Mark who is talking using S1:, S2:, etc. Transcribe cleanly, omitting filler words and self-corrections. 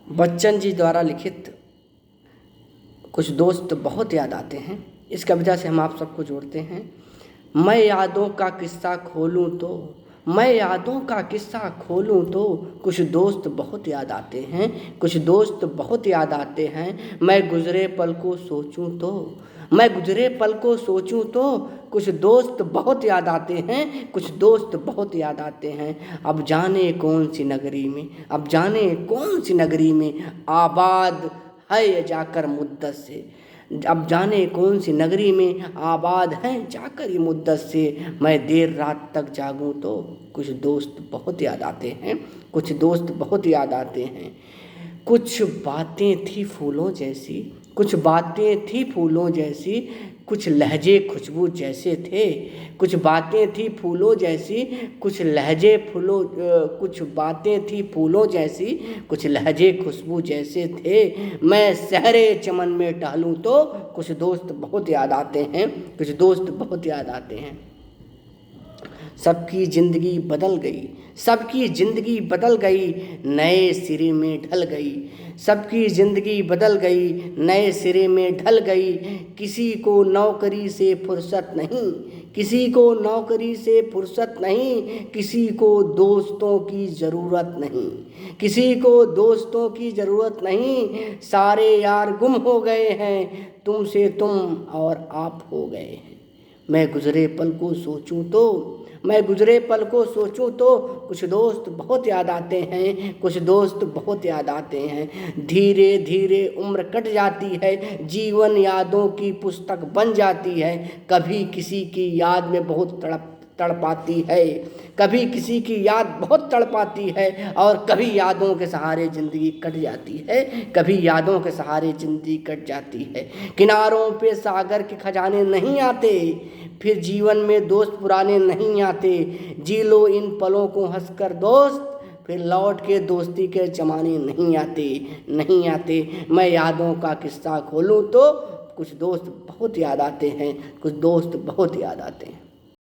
S1: बच्चन जी द्वारा लिखित कुछ दोस्त बहुत याद आते हैं। इस कविता से हम आप सबको जोड़ते हैं। मैं यादों का किस्सा खोलूं तो, मैं यादों का किस्सा खोलूं तो कुछ दोस्त बहुत याद आते हैं, कुछ दोस्त बहुत याद आते हैं। मैं गुजरे पल को सोचूं तो, मैं गुजरे पल को सोचूं तो कुछ दोस्त बहुत याद आते हैं, कुछ दोस्त बहुत याद आते हैं। अब जाने कौन सी नगरी में, अब जाने कौन सी नगरी में आबाद है ये जाकर मुद्दत से, अब जाने कौन सी नगरी में आबाद हैं जाकर ये मुद्दत से। मैं देर रात तक जागूं तो कुछ दोस्त बहुत याद आते हैं, कुछ दोस्त बहुत याद आते हैं। कुछ बातें थी फूलों जैसी, कुछ बातें थी फूलों जैसी, कुछ लहजे खुशबू जैसे थे। कुछ बातें थी फूलों जैसी, कुछ लहजे फूलों, कुछ बातें थी फूलों जैसी, कुछ लहजे खुशबू जैसे थे। मैं सहरे चमन में टहलूं तो कुछ दोस्त बहुत याद आते हैं, कुछ दोस्त बहुत याद आते हैं। सबकी ज़िंदगी बदल गई, सबकी ज़िंदगी बदल गई, नए सिरे में ढल गई। सबकी ज़िंदगी बदल गई, नए सिरे में ढल गई। किसी को नौकरी से फुर्सत नहीं, किसी को नौकरी से फुर्सत नहीं, किसी को दोस्तों की ज़रूरत नहीं, किसी को दोस्तों की ज़रूरत नहीं। सारे यार गुम हो गए हैं, तुमसे तुम और आप हो गए हैं। मैं गुज़रे पल को सोचूं तो, मैं गुज़रे पल को सोचूं तो कुछ दोस्त बहुत याद आते हैं, कुछ दोस्त बहुत याद आते हैं। धीरे धीरे उम्र कट जाती है, जीवन यादों की पुस्तक बन जाती है। कभी किसी की याद में बहुत तड़पाती है, कभी किसी की याद बहुत तड़पाती है, और कभी यादों के सहारे ज़िंदगी कट जाती है, कभी यादों के सहारे ज़िंदगी कट जाती है। किनारों पे सागर के खजाने नहीं आते, फिर जीवन में दोस्त पुराने नहीं आते। जी लो इन पलों को हंसकर दोस्त, फिर लौट के दोस्ती के ज़माने नहीं आते, नहीं आते। मैं यादों का किस्सा खोलूं तो कुछ दोस्त बहुत याद आते हैं, कुछ दोस्त बहुत याद आते हैं।